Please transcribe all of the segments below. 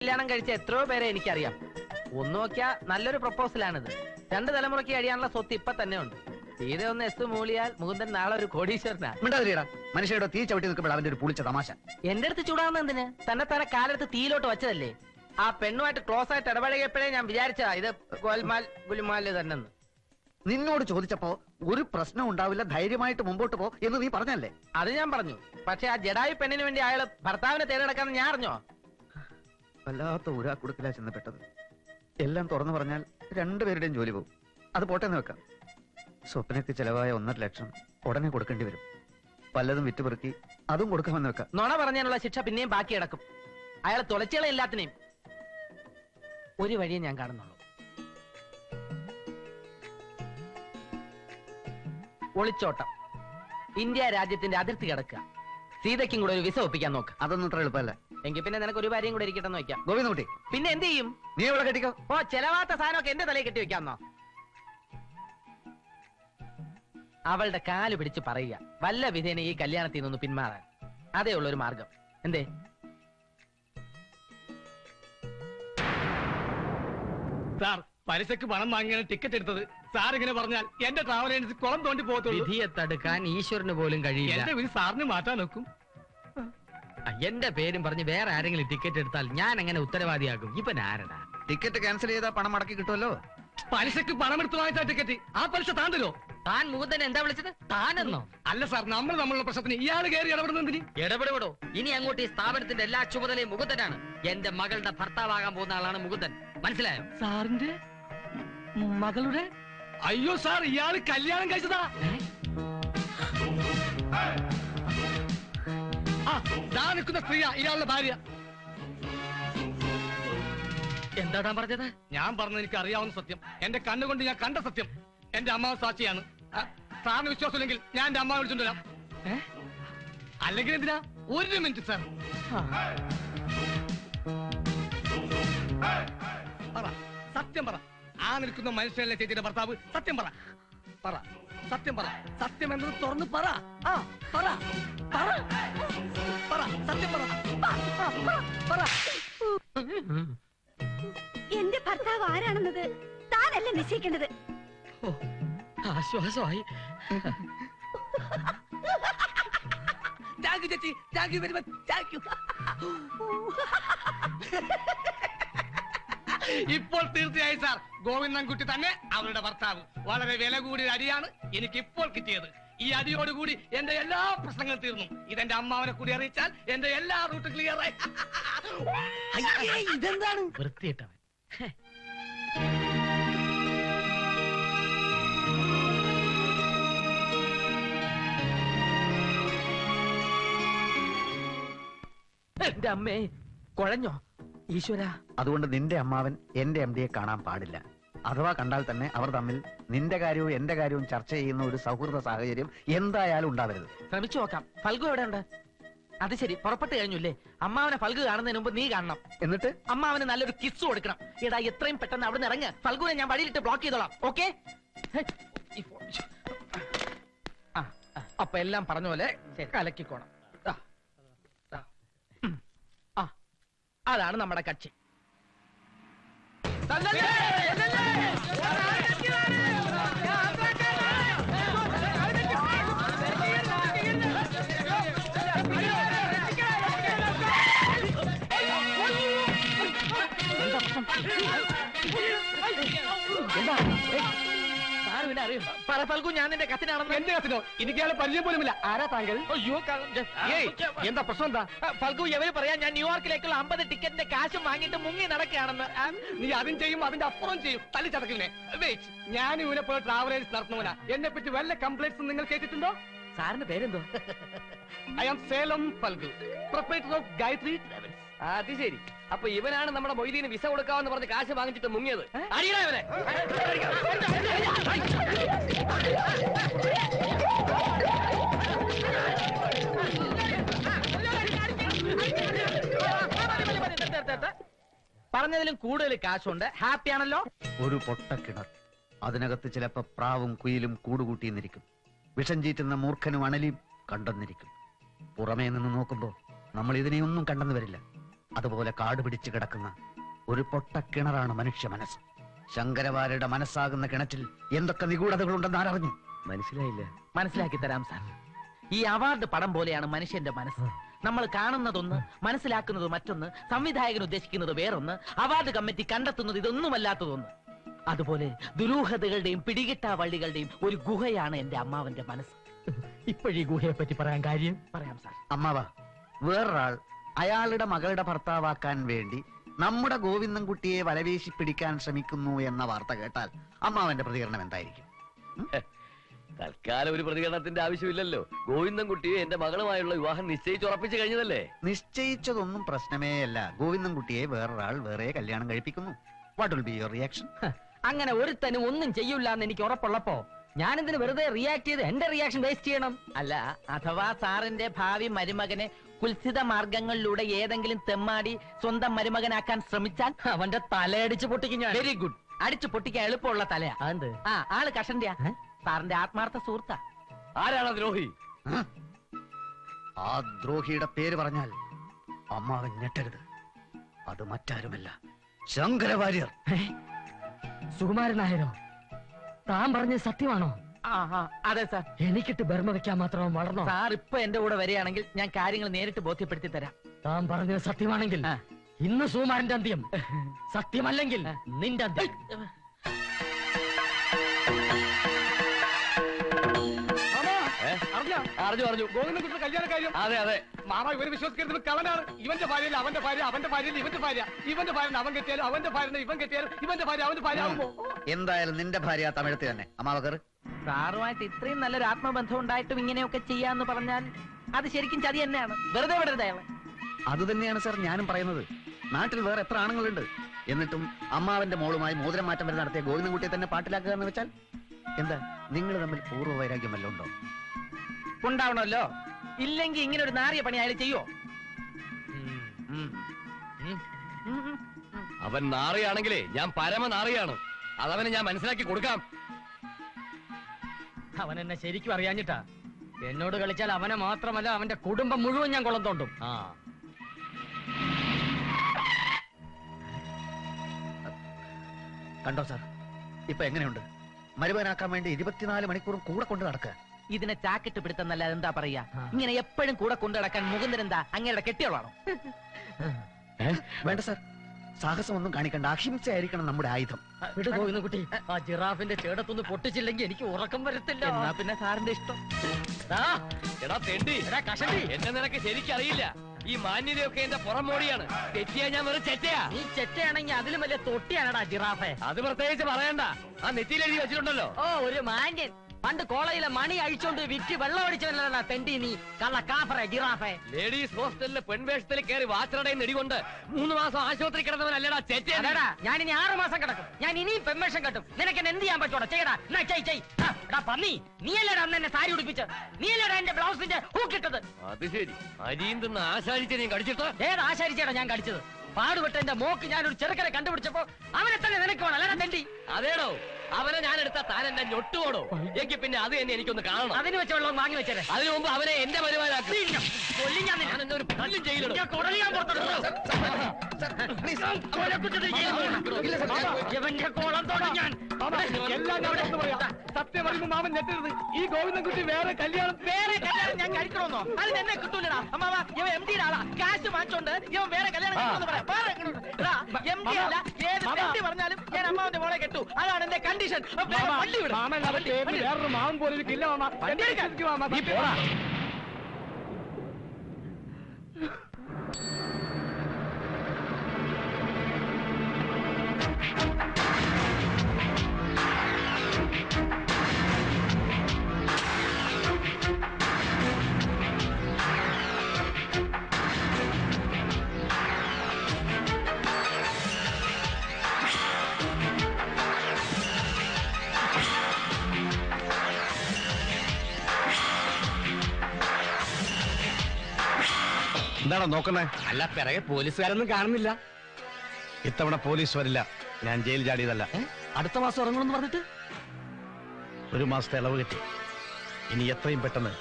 കല്യാണം കഴിച്ച എത്രയോ പേരെ എനിക്കറിയാം. ഒന്ന് നോക്കിയാ നല്ലൊരു പ്രപ്പോസലാണിത്. 2 തലമുറയ്ക്ക് കഴിയാനുള്ള സ്വത്ത് ഇപ്പൊ തന്നെ ഉണ്ട്. തീരെ ഒന്ന് എസ് മൂളിയാൽ മുകുന്ദൻ നാളെ ഒരു കോടീശ്വരനാ. മനുഷ്യരുടെ തീ ചവിട്ടി നിൽക്കുമ്പോൾ അവന്റെ ഒരു പുളിച്ച തമാശ. എന്റെ അടുത്ത് ചൂടാവുന്ന എന്തിന്? തന്നെ കാലെടുത്ത് തീയിലോട്ട് വെച്ചതല്ലേ. ആ പെണ്ണുമായിട്ട് ക്ലോസ് ആയിട്ട് ഇടപഴകിയപ്പോഴേ ഞാൻ വിചാരിച്ചതാ ഇത് ഗോൽമാൽ ഗുലുമാല് തന്നെ. നിന്നോട് ചോദിച്ചപ്പോ ഒരു പ്രശ്നം ഉണ്ടാവില്ല, ധൈര്യമായിട്ട് മുമ്പോട്ട് പോ എന്ന് നീ പറഞ്ഞല്ലേ? അത് ഞാൻ പറഞ്ഞു. പക്ഷെ ആ ജഡായി പെണ്ണിന് വേണ്ടി അയാള് ഭർത്താവിനെ തേടിനടക്കാന്ന് ഞാൻ അറിഞ്ഞോ? വല്ലാത്ത ഊരാക്കുടുക്കിലാ ചെന്നപ്പെട്ടത്. എല്ലാം തുറന്നു പറഞ്ഞാൽ 2 പേരുടെയും ജോലി പോകും. അത് പോട്ടെന്ന് വെക്കാം. സ്വപ്നയ്ക്ക് ചെലവായ 1.5 ലക്ഷം ഉടനെ കൊടുക്കേണ്ടി വരും. പലതും വിറ്റുപെറുക്കി അതും കൊടുക്കാമെന്ന് വെക്കാം. നുണ പറഞ്ഞതിനുള്ള ശിക്ഷ പിന്നെയും ബാക്കി കിടക്കും. അയാൾ തുളച്ചുകളെ എല്ലാത്തിനെയും. ഒരു വഴിയെ ഞാൻ കാണുന്നുള്ളൂ. ഒളിച്ചോട്ടം. ഇന്ത്യ രാജ്യത്തിന്റെ അതിർത്തി കിടക്കുക. സീതയ്ക്കും കൂടെ ഒരു വിസ ഒപ്പിക്കാൻ നോക്ക്. അതൊന്നും അത്ര എളുപ്പമല്ല. എങ്കിൽ പിന്നെ നിനക്ക് ഒരു ഭാര്യയും കൂടെ ഇരിക്കട്ടെ നോക്കാം. ഗോവിന്ദകുട്ടി, പിന്നെ എന്ത് ചെയ്യും? നീ ഇവിടെ കെട്ടിക്കോ. ഓ, ചെലവാത്ത സാധനമൊക്കെ എന്റെ തലയിൽ കെട്ടി വെക്കാന്നോ? അവളുടെ കാല് പിടിച്ച് പറയുക, വല്ല വിധേന ഈ കല്യാണത്തിൽ നിന്ന് പിന്മാറാൻ. അതേ ഉള്ളൊരു മാർഗം. എന്തേ? സാർ, പലിശക്ക് പണം വാങ്ങിയാണ് ടിക്കറ്റ് എടുത്തത്. സാർ ഇങ്ങനെ പറഞ്ഞാൽ എന്റെ ട്രാവൽ ഏജൻസി കുളം തോണ്ടി പോകത്തുള്ളൂ. വിധിയെ തടുക്കാൻ ഈശ്വരന് പോലും കഴിയില്ല. എന്റെ വിധി സാറിന് മാറ്റാൻ നോക്കും. എന്റെ പേരും പറഞ്ഞ് വേറെ ആരെങ്കിലും ടിക്കറ്റ് എടുത്താൽ ഞാൻ എങ്ങനെ ഉത്തരവാദിയാകും? ഇപ്പൊ ആരടാ? ടിക്കറ്റ് ക്യാൻസൽ ചെയ്താൽ പണം മടക്കി കിട്ടുമല്ലോ. പലിശക്ക് പണം എടുത്ത് വാങ്ങിച്ച ടിക്കറ്റ് ആ പലിശ താൻ തരുമോ? താൻ മുകുന്ദൻ എന്താ വിളിച്ചത്? താനെന്നോ? അല്ല സാർ, നമ്മൾ തമ്മിലുള്ള പ്രശ്നത്തിന് ഇയാൾ കയറി ഇടപെടുന്നതിന്. ഇടപെടുപെടോ? ഇനി അങ്ങോട്ട് ഈ സ്ഥാപനത്തിന്റെ എല്ലാ ചുമതലയും മുകുന്ദനാണ്. എന്റെ മകളുടെ ഭർത്താവാകാൻ പോകുന്ന ആളാണ് മുകുന്ദൻ. മനസ്സിലായോ? സാറിന്റെ മകളുടെ? അയ്യോ സാർ, ഇയാള് കല്യാണം കഴിച്ചതാ. നിൽക്കുന്ന സ്ത്രീയാ ഇയാളുടെ ഭാര്യ. എന്താ താൻ പറഞ്ഞത്? ഞാൻ പറഞ്ഞത് എനിക്ക് അറിയാവുന്ന സത്യം, എന്റെ കണ്ണുകൊണ്ട് ഞാൻ കണ്ട സത്യം. എന്റെ അമ്മാവ് സാക്ഷിയാണ്. സാറിന് വിശ്വാസമില്ലെങ്കിൽ ഞാൻ എന്റെ അമ്മാവ് വിളിച്ചോണ്ട് വരാം. അല്ലെങ്കിൽ എന്തിനാ? 1 മിനിറ്റ് സാർ. പറ, സത്യം പറ. ആ നിൽക്കുന്ന മനുഷ്യനല്ലേ ചേച്ചിയുടെ ഭർത്താവ്? സത്യം പറ, പറ, സത്യം പറ. സത്യം എന്നത് തുറന്ന് പറ. പറ, പറ, പറ, സത്യം പറ, പറ. എന്റെ ഭർത്താവ് ആരാണെന്നത് താനല്ലേ നിശ്ചയിക്കേണ്ടത്. ആശ്വാസമായി. ചേച്ചി, thank you very much. Thank you. ഇപ്പോൾ തീർച്ചയായും സാർ, ഗോവിന്ദൻകുട്ടി തന്നെ അവരുടെ ഭർത്താവ്. വളരെ വില കൂടിയ അരിയാണ് എനിക്ക് ഇപ്പോൾ കിട്ടിയത്. ഈ അരിയോടുകൂടി എന്റെ എല്ലാ പ്രശ്നങ്ങളും തീർന്നു. ഇതെന്റെ അമ്മാവനെ കൂടി അറിയിച്ചാൽ എന്റെ എല്ലാ റൂട്ടും ക്ലിയർ ആയി. ഇതെന്താണ്? വൃത്തിയിട്ടവൻ. എന്റെ അമ്മേ, കുഴഞ്ഞോ ഈശ്വര? അതുകൊണ്ട് നിന്റെ അമ്മാവൻ എന്റെ MD യെ കാണാൻ പാടില്ല. അഥവാ കണ്ടാൽ തന്നെ അവർ തമ്മിൽ നിന്റെ കാര്യവും എന്റെ കാര്യവും ചർച്ച ചെയ്യുന്ന ഒരു സൗഹൃദ സാഹചര്യം എന്തായാലും ഉണ്ടാവരുത്. ശ്രമിച്ചു നോക്കാം. ഫൽഗു എവിടെ ഉണ്ട്? അത് ശരി, പുറപ്പെട്ട് കഴിഞ്ഞില്ലേ? അമ്മാവനെ ഫൽഗു കാണുന്നതിന് മുമ്പ് നീ കാണണം. എന്നിട്ട് അമ്മാവന് നല്ലൊരു കിസ് കൊടുക്കണം. എടാ, എത്രയും പെട്ടെന്ന് അവിടെ നിന്ന് ഇറങ്ങ്. ഫൽഗുനെ ഞാൻ വഴിയിലിട്ട് ബ്ലോക്ക് ചെയ്തോളാം. ഓക്കെ? അപ്പൊ എല്ലാം പറഞ്ഞ പോലെ കലക്കിക്കോണം. അതാണ് നമ്മുടെ കക്ഷി. ഫൽഗു, ഞാൻ നിന്റെ കത്തിനാണെന്ന്. എന്റെ കത്തിനോ? എനിക്ക് അയാളെ പരിചയം പോലുമില്ല. ആരാ താങ്കൾ? അയ്യോ, എന്താ പ്രശ്നം? എന്താ ഫൽഗു? എവര് പറയാൻ ഞാൻ ന്യൂയോർക്കിലേക്കുള്ള 50 ടിക്കറ്റിന്റെ കാശും വാങ്ങിയിട്ട് മുങ്ങി നടക്കുകയാണെന്ന്. നീ അതും ചെയ്യും, അതിന്റെ അപ്പുറം ചെയ്യും. തല്ലി ചതക്കിനെ. ഞാൻ ഇവനെ പോലെ ട്രാവൽ ഏജൻസി നടത്തുന്നവനാ. എന്നെ പറ്റി വല്ല കംപ്ലൈന്റ്സും നിങ്ങൾ കേട്ടിട്ടുണ്ടോ? സാറിന്റെ പേരെന്തോ? I am Salem Phalgu, proprietor of Gayathri travels. അത് ശരി. അപ്പൊ ഇവനാണ് നമ്മുടെ മൊയ്തീന് വിസ കൊടുക്കാമെന്ന് പറഞ്ഞ് കാശ് വാങ്ങിച്ചിട്ട് മുങ്ങിയത്. അറിയണ ഇവനെ. പറഞ്ഞതിലും കൂടുതൽ കാശുണ്ട്. ഹാപ്പിയാണല്ലോ. ഒരു പൊട്ടക്കിണർ, അതിനകത്ത് ചിലപ്പോ പ്രാവും കുയിലും കൂടുകൂട്ടിയെന്നിരിക്കും. വിഷം ചീറ്റുന്ന മൂർഖനും അണലിയും കണ്ടെന്നിരിക്കും. പുറമേ നിന്ന് നോക്കുമ്പോ നമ്മൾ ഇതിനെയൊന്നും കണ്ടെന്ന് വരില്ല. അതുപോലെ കാട് പിടിച്ചു കിടക്കുന്ന ഒരു പൊട്ട കിണറാണ് മനുഷ്യ മനസ്സ്. ശങ്കരവാര്യരുടെ മനസ്സാകുന്ന കിണറ്റിൽ എന്തൊക്കെ നിഗൂഢതകളുണ്ടെന്ന് ആരറിഞ്ഞു? മനസ്സിലായില്ല. മനസ്സിലാക്കി തരാം സാർ. ഈ അവാർഡ് പടം പോലെയാണ് മനുഷ്യന്റെ മനസ്സ്. നമ്മൾ കാണുന്നതൊന്ന്, മനസ്സിലാക്കുന്നത് മറ്റൊന്ന്, സംവിധായകൻ ഉദ്ദേശിക്കുന്നത് വേറൊന്ന്, അവാർഡ് കമ്മിറ്റി കണ്ടെത്തുന്നത് ഇതൊന്നുമല്ലാത്തതൊന്ന്. അതുപോലെ ദുരൂഹതകളുടെയും പിടികിട്ടാ വള്ളികളുടെയും ഒരു ഗുഹയാണ് എന്റെ അമ്മാവന്റെ മനസ്സ്. ഇപ്പോഴീ ഗുഹയെ പറ്റി പറയാൻ കാര്യം പറയാം സാർ. അമ്മാവ, വേറൊരാൾ അയാളുടെ മകളുടെ ഭർത്താവാക്കാൻ വേണ്ടി നമ്മുടെ ഗോവിന്ദൻകുട്ടിയെ വലവേശി പിടിക്കാൻ ശ്രമിക്കുന്നു എന്ന വാർത്ത കേട്ടാൽ അമ്മാവന്റെ പ്രതികരണം എന്തായിരിക്കും? തൽക്കാലം ഒരു പ്രതികരണത്തിന്റെ ആവശ്യമില്ലല്ലോ. ഗോവിന്ദൻകുട്ടിയെ എന്റെ മകളുമായുള്ള വിവാഹം നിശ്ചയിച്ചുറപ്പിച്ചു കഴിഞ്ഞതല്ലേ. നിശ്ചയിച്ചതൊന്നും പ്രശ്നമേ അല്ല. ഗോവിന്ദൻകുട്ടിയെ വേറൊരാൾ വേറെ കല്യാണം കഴിപ്പിക്കുന്നു. What will be your reaction? അങ്ങനെ ഒരുത്തനും ഒന്നും ചെയ്യൂല എന്ന് എനിക്ക് ഉറപ്പുള്ളപ്പോ ഞാനെന്തിന് വെറുതെ റിയാക്ട് ചെയ്ത് എന്റെ റിയാക്ഷൻ വേസ്റ്റ് ചെയ്യണം? അല്ല, അഥവാ സാറിന്റെ ഭാവി മരുമകനെ കുൽസിത മാർഗങ്ങളിലൂടെ ഏതെങ്കിലും തെമ്മാടി സ്വന്തം മരുമകനാക്കാൻ ശ്രമിച്ചാൽ അവന്റെ തലയടിച്ച് പൊട്ടിക്കും ഞാൻ. Very good. അടിച്ചു പൊട്ടിക്കാൻ എളുപ്പമുള്ള തലയാ. ആ ആള് കഷണ്ടിയാ. സാറിന്റെ ആത്മാർത്ഥ സുഹൃത്താ. ആരാണ് ദ്രോഹി? ആ ദ്രോഹിയുടെ പേര് പറഞ്ഞാൽ അമ്മാവൻ ഞെട്ടരുത്. അത് മറ്റാരുമല്ല, ശങ്കരവാര്യർ. സുകുമാരനായരോ? താൻ പറഞ്ഞത് സത്യമാണോ? അതെ സാർ. എനിക്കിട്ട് ബർമ്മ വെക്കാൻ മാത്രം വളർന്നോ? സാർ ഇപ്പൊ എന്റെ കൂടെ വരികയാണെങ്കിൽ ഞാൻ കാര്യങ്ങൾ നേരിട്ട് ബോധ്യപ്പെടുത്തി തരാം. താൻ പറഞ്ഞത് സത്യമാണെങ്കിൽ ഇന്ന് സുകുമാരന്റെ അന്ത്യം, സത്യമല്ലെങ്കിൽ നിന്റെ അന്ത്യം. അറിഞ്ഞു ഗോവിന്ദൻകുട്ടിയുടെ കല്യാണ കാര്യം. അതെ അതെ മാമ, ഇവര് വിശ്വസിക്കരുത്, കള്ളനാണ്. ഇവന്റെ ഭാര്യയിൽ അവന്റെ ഭാര്യ, അവന്റെ ഭാര്യയിൽ ഇവന്റെ ഭാര്യ, ഇവന്റെ ഭാര്യ അവൻ കെട്ടിയാലും അവന്റെ ഭാര്യ ഇവൻ കെട്ടിയാലും ഇവന്റെ ഭാര്യ അവന്റെ ഭാര്യ ആവുമ്പോ എന്തായാലും നിന്റെ ഭാര്യ തമിഴത്ത് തന്നെ. അമ്മാവക്കർ, സാറുമായിട്ട് ഇത്രയും നല്ലൊരു ആത്മബന്ധം ഉണ്ടായിട്ടും ഇങ്ങനെയൊക്കെ ചെയ്യാന്ന് പറഞ്ഞാൽ അത് ശരിക്കും ചതി തന്നെയാണ്. വെറുതെ വിടരുത് അയാളെ. അത് തന്നെയാണ് സാർ ഞാനും പറയുന്നത്. നാട്ടിൽ വേറെ എത്ര ആണുങ്ങളുണ്ട്, എന്നിട്ടും അമ്മാവന്റെ മോളുമായി മോതിരം മാറ്റം വരെ നടത്തിയ ഗോവിന്ദൻകുട്ടിയെ തന്നെ പാട്ടിലാക്കുക എന്ന് വെച്ചാൽ എന്താ? നിങ്ങൾ തമ്മിൽ പൂർവ്വ വൈരാഗ്യം വല്ലതും ഉണ്ടോ? ഉണ്ടാവണമല്ലോ. ഇല്ലെങ്കിൽ ഇങ്ങനെ ഒരു നാറിയ പണി അയാൾ ചെയ്യോ? അവൻ നാറിയാണെങ്കിലേ ഞാൻ പരമ നാറിയാണ്. അതവന് ഞാൻ മനസ്സിലാക്കി കൊടുക്കാം. അവൻ എന്നെ ശരിക്കും അറിയാഞ്ഞിട്ടാ. എന്നോട് കളിച്ചാൽ അവനെ മാത്രമല്ല അവന്റെ കുടുംബം മുഴുവൻ ഞാൻ കൊളം തോണ്ടും. കണ്ടോ സാർ, ഇപ്പൊ എങ്ങനെയുണ്ട്? മരുമകനാക്കാൻ വേണ്ടി 24 മണിക്കൂറും കൂടെ കൊണ്ട് നടക്കുക. ഇതിനെ ചാക്കിട്ട് പിടുത്തന്നല്ല എന്താ പറയാ? ഇങ്ങനെ എപ്പോഴും കൂടെ കൊണ്ടു നടക്കാൻ മുകുന്ദൻ എന്താ അങ്ങയുടെ കെട്ടിയോളാണോ? വേണ്ട സാർ, സാഹസമൊന്നും കാണിക്കണ്ട. അഹിംസയായിരിക്കണം നമ്മുടെ ആയുധം. കുട്ടി, ആ ജിറാഫിന്റെ ചേടത്തൊന്ന് പൊട്ടിച്ചില്ലെങ്കിൽ എനിക്ക് ഉറക്കം വരത്തില്ല. എന്നാ പിന്നെ സാറിന്റെ ഇഷ്ടം. എടാ തെണ്ടി, കഷണ്ടി, എന്നെ നിനക്ക് ശരിക്കും അറിയില്ല. ഈ മാന്യതയൊക്കെ എന്റെ പുറമോടിയാണ്. തെറ്റിയാ ഞാൻ വെറും ചെറ്റയാ. നീ ചെറ്റയാണെങ്കിൽ അതിലും വലിയ തൊട്ടിയാണടാ ജിറാഫെ. അത് പ്രത്യേകിച്ച് പറയണ്ട. ആ നെറ്റിയിൽ എഴുതി വെച്ചിട്ടുണ്ടല്ലോ. ഓ, ഒരു മാന്യൻ. പണ്ട് കോളേജിലെ മണി അഴിച്ചോണ്ട് വിറ്റ് വെള്ളം അടിച്ചവനല്ല തെണ്ടി നീ, കള്ള കാഫറെ ജിറാഫെ. ലേഡീസ് ഹോസ്റ്റലിലെ പെൺവേഷത്തിൽ കയറി വാച്ചറുടെയും നെടികൊണ്ട് 3 മാസം ആശുപത്രി കിടന്നവനല്ലടാ ചെറ്റ. അല്ലടാ, ഞാൻ ഇനി 6 മാസം കിടക്കും. ഞാൻ ഇനിയും പെർമിഷൻ കിട്ടും. നിനക്ക് എന്ത് ചെയ്യാൻ പറ്റൂടാ? ചെയ്യടാ, എന്നാ ചെയ്. പന്നി, നീയല്ലേടാ അന്ന് എന്നെ സാരി ഉടുപ്പിച്ച്? നീയല്ലേടാ എന്റെ ബ്ലൗസിന്റെ ഹൂക്കിട്ടത്? അത് ശരി. അരിയും തിന്ന് ആശാരിച്ച് നീ കടിച്ചിട്ട്? ഏത് ആശാരിച്ചേടാ ഞാൻ കടിച്ചത്? പാടുപെട്ട എന്റെ മോക്ക് ഞാനൊരു ചെറുക്കനെ കണ്ടുപിടിച്ചപ്പോ അവനെ തന്നെ നിനക്ക് വേണം, അല്ലടാ തെണ്ടി. അതേടോ, അവനെ ഞാൻ എടുത്ത താൻ എന്റെ ഞൊട്ടുപോടോ. എങ്കിൽ പിന്നെ അത് തന്നെ എനിക്കൊന്ന് കാണണം. അതിന് വെച്ച വെള്ളം വാങ്ങി വെച്ചേ. അതിനു മുമ്പ് അവനെ എന്റെ വരുമാനാക്കും. ഞാൻ എന്നെ ഒരു പല്ലും ചെയ്യില്ലടോ. ഇവന്റെ കോളം തോടും ഞാൻ. എല്ലാം ഞാൻ തുറന്ന് പറയാം. സത്യം പറയുമ്പോ മാമൻ ഞെട്ടരുത്. ഈ ഗോവിന്ദൻകുട്ടി വേറെ കല്യാണം ഞാൻ കഴിക്കണമെന്നോ? അത് എന്നെ കിട്ടൂലടാ അമ്മാവ. ഇവൻ എം ഡിയുടെ ആളാ. കാശ് വാങ്ങിച്ചോണ്ട് ഇവൻ വേറെ കല്യാണം കഴിക്കണമെന്ന് പറയാം. എം ഡി അല്ല, ഏത് തെണ്ടി പറഞ്ഞാലും ഞാൻ അമ്മാവന്റെ മോളെ കെട്ടു. അതാണ് എന്റെ കണ്ടീഷൻ. മാമൻ വേറൊരു മാമൻ പോലെ ഇരിക്കില്ല മാമ. നീ പോടാ. എന്താണോ നോക്കുന്നേ? അല്ല, പിറകെ പോലീസുകാരൊന്നും കാണുന്നില്ല. ഇത്തവണ പോലീസ് വരില്ല. ഞാൻ ജയിൽ ചാടിയതല്ല. അടുത്ത മാസം ഇറങ്ങണമെന്ന് പറഞ്ഞിട്ട് 1 മാസത്തെ ഇളവ് കിട്ടി. ഇനി എത്രയും പെട്ടെന്ന്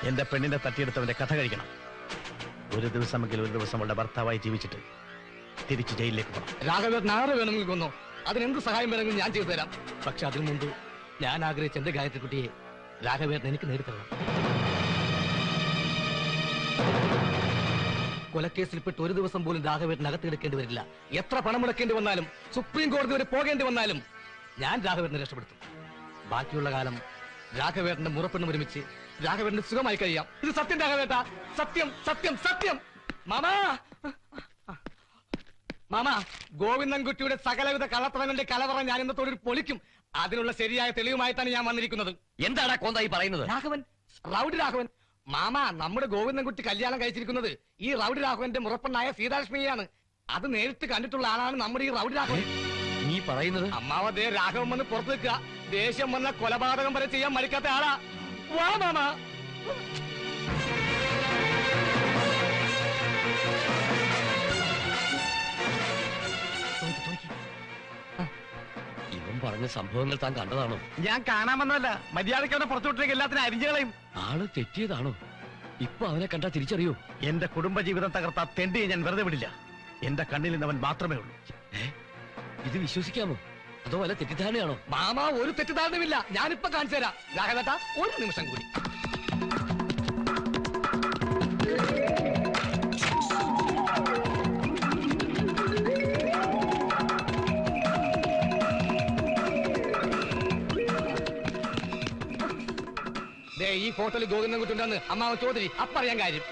എന്റെ പെണ്ണിനെ തട്ടിയെടുത്തവന്റെ കഥ കഴിക്കണം. ഒരു ദിവസമെങ്കിലും ഒരു ദിവസം അവളുടെ ഭർത്താവായി ജീവിച്ചിട്ട് തിരിച്ച് ജയിലിലേക്ക് പോകണം. രാഘവേട്ടൻ ആറ് വേണമെങ്കിൽ കൊന്നോ, അതിനെന്ത് സഹായം വേണമെങ്കിലും ഞാൻ ചെയ്തു തരാം. പക്ഷെ അതിനു മുമ്പ് ഞാൻ ആഗ്രഹിച്ച എന്റെ ഗായത്രി കുട്ടിയെ രാഘവേട്ടൻ എനിക്ക് നേടിത്തരണം. കൊലക്കേസിൽപ്പെട്ട് ഒരു ദിവസം പോലും രാഘവേട്ടൻ അകത്തെടുക്കേണ്ടി വരില്ല. എത്ര പണം മുടക്കേണ്ടി വന്നാലും, സുപ്രീം കോടതി വരെ പോകേണ്ടി വന്നാലും ഞാൻ രാഘവേട്ടനെ രക്ഷപ്പെടുത്തും. ബാക്കിയുള്ള കാലം രാഘവേട്ടന്റെ മുറപ്പെണ്ണും ഒരുമിച്ച് രാഘവേട്ടന് സുഖമായി കഴിയാം. ഇത് സത്യം രാഘവേട്ട, സത്യം സത്യം സത്യം. മാമാ മാമാ, ഗോവിന്ദൻകുട്ടിയുടെ സകലവിധ കള്ളത്തരങ്ങളുടെ കലവറ ഞാൻ ഇന്നത്തോടെ പൊളിക്കും. അതിനുള്ള ശരിയായ തെളിവുമായിട്ടാണ് ഞാൻ വന്നിരിക്കുന്നത്. എന്താടാ കോന്തായി പറയുന്നത്? രാഘവൻ, റൗഡി രാഘവൻ. മാമാ, നമ്മുടെ ഗോവിന്ദൻകുട്ടി കല്യാണം കഴിച്ചിരിക്കുന്നത് ഈ റൗഡി രാഘവന്റെ മുറപ്പെണ്ണായ സീതാലക്ഷ്മിയാണ്. അത് നേരിട്ട് കണ്ടിട്ടുള്ള ആളാണ് നമ്മുടെ ഈ റൗഡി രാഘവൻ. നീ പറയുന്നത്? അമ്മാവതേ രാഘവൻ വന്ന് പുറത്തു നിൽക്കുക. ദേഷ്യം വന്ന കൊലപാതകം വരെ ചെയ്യാൻ മടിക്കാത്ത ആളാ. വാ മാമാ. ഇവൻ പറഞ്ഞ സംഭവങ്ങൾ താൻ കണ്ടതാണോ? ഞാൻ കാണാമെന്നല്ല, മര്യാദയ്ക്ക് അവനെ പുറത്തുവിട്ടിലേക്ക് എല്ലാത്തിനും അരിഞ്ഞുകളയും. ആള് തെറ്റിയതാണോ? ഇപ്പൊ അവനെ കണ്ടാ തിരിച്ചറിയോ? എന്റെ കുടുംബജീവിതം തകർത്ത തെണ്ടിയെ ഞാൻ വെറുതെ വിടില്ല. എന്റെ കണ്ണിൽ നിന്ന് അവൻ മാത്രമേ ഉള്ളൂ. ഇത് വിശ്വസിക്കാമോ? അതോ വല്ല തെറ്റിദ്ധാരണയാണോ? മാമാ, ഒരു തെറ്റിദ്ധാരണമില്ല. ഞാനിപ്പോ കാണിച്ചു തരാം. രാഘവേട്ട, ഒരു നിമിഷം കൂടി. ഈ ഫോട്ടോയിൽ ഗോവിന്ദൻകുട്ടി ഉണ്ടെന്ന് അമ്മാവൻ ചോദരി അപ്പറിയാൻ കാര്യം.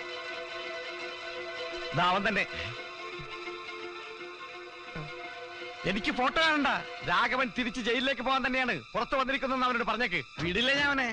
അവൻ തന്നെ. എനിക്ക് ഫോട്ടോ കാണണ്ട. രാഘവൻ തിരിച്ച് ജയിലിലേക്ക് പോകാൻ തന്നെയാണ് പുറത്തു വന്നിരിക്കുന്നതെന്ന് അവനോട് പറഞ്ഞേക്ക്. വിടില്ല ഞാൻ അവനെ.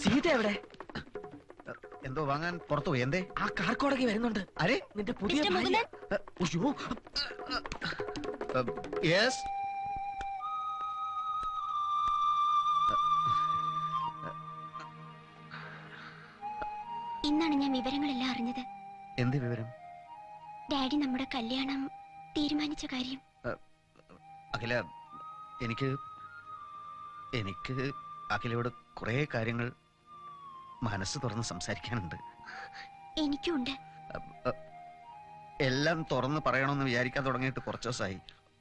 സീത എവിടെ? എന്തോ വാങ്ങാൻ പുറത്തു പോയി. എന്തേ? ആ കാർക്കോടകി വരുന്നുണ്ട്. അരെ, നിന്റെ പുതിയ ഭാര്യ. യെസ്. ഇന്നാണ് ഞാൻ വിവരങ്ങളെല്ലാം അറിഞ്ഞത്. എന്ത് വിവരം? ഡാഡി നമ്മുടെ കല്യാണം തീരുമാനിച്ച കാര്യം. അഖില, എനിക്ക് അഖിലയോട് കുറെ കാര്യങ്ങൾ മനസ്സ് തുറന്ന് സംസാരിക്കാനുണ്ട്. എനിക്കുണ്ട്. എല്ലാം തുറന്ന് പറയണമെന്ന് വിചാരിക്കാൻ തുടങ്ങിയിട്ട് കുറച്ച് ദിവസമായി.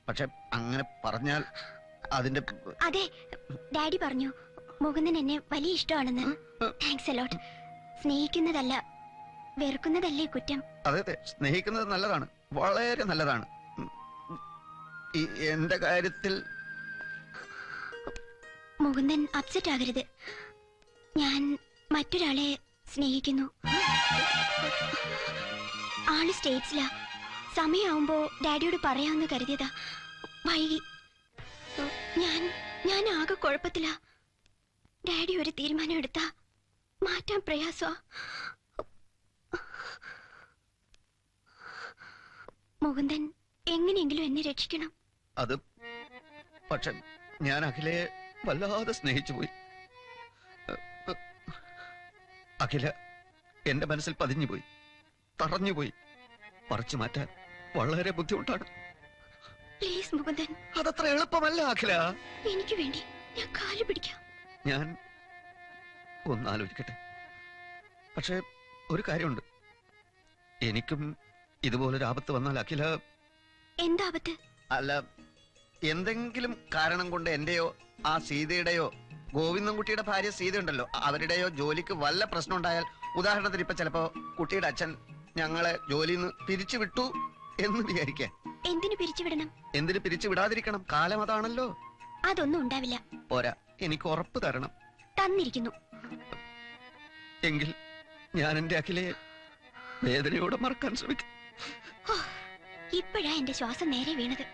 പക്ഷെ അങ്ങനെ പറഞ്ഞാൽ അതിന്റെ... അതെ, ഡാഡി പറഞ്ഞു മുകുന്ദൻ എന്നെ വലിയ ഇഷ്ടമാണെന്ന്. Thanks a lot. സ്നേഹിക്കുന്നതല്ല, വെറുക്കുന്നതല്ലേ കുറ്റം. അതെ അതെ, സ്നേഹിക്കുന്നത് നല്ലതാണ്, വളരെ നല്ലതാണ്. എന്റെ കാര്യത്തിൽ മുകുന്ദൻ അപ്സെറ്റ് ആകരുത്. ഞാൻ മറ്റൊരാളെ സ്നേഹിക്കുന്നു. ആള് സ്റ്റേറ്റ്സിലാ. സമയമാവുമ്പോ ഡാഡിയോട് പറയാമെന്ന് കരുതിയതാ, വൈകി. ഞാൻ ആകെ കുഴപ്പത്തിലാ. ഡാഡി ഒരു തീരുമാനം എടുത്താ മാറ്റാൻ പ്രയാസമാ. മുകുന്ദൻ എങ്ങനെയെങ്കിലും എന്നെ രക്ഷിക്കണം. അത് പക്ഷെ ഞാൻ അഖിലയെ വല്ലാതെ സ്നേഹിച്ചു പോയി. അഖില എന്റെ മനസ്സിൽ പതിഞ്ഞുപോയി, തറഞ്ഞുപോയി. പറിച്ചു മാറ്റാൻ വളരെ ബുദ്ധിമുട്ടാണ്. പ്ലീസ് മുകുന്ദൻ. അതത്ര എളുപ്പമല്ല അഖില. എനിക്ക് വേണ്ടി ഞാൻ കാല് പിടിക്കാം. ഞാൻ ഒന്നാലോചിക്കട്ടെ. പക്ഷെ ഒരു കാര്യമുണ്ട്, എനിക്കും ഇതുപോലൊരു ആപത്ത് വന്നാൽ അഖില... എന്താപത്ത്? അല്ല, എന്തെങ്കിലും കാരണം കൊണ്ട് എന്റെയോ ആ സീതയുടെയോ ഗോവിന്ദൻകുട്ടിയുടെ ഭാര്യ സീത ഉണ്ടല്ലോ, അവരുടെയോ ജോലിക്ക് വല്ല പ്രശ്നം ഉണ്ടായാൽ, ഉദാഹരണത്തിന് ഇപ്പൊ ചിലപ്പോ കുട്ടിയുടെ അച്ഛൻ ഞങ്ങളെ ജോലിയിൽ നിന്ന് പിരിച്ചു വിട്ടു എന്ന് വിചാരിക്കാൻ. എന്തിനു പിരിച്ചുവിടണം? എന്തിനു പിരിച്ചു വിടാതിരിക്കണം? കാലം അതാണല്ലോ. അതൊന്നും ഉണ്ടാവില്ല. പോരാ, എനിക്ക് ഉറപ്പ് തരണം. തന്നിരിക്കുന്നു. എങ്കിൽ ഞാൻ എന്റെ അഖിലയെ വേദനയോടെ മറക്കാൻ ശ്രമിക്കും. ഇപ്പോഴാ എന്റെ ശ്വാസം നേരെ വീണത്.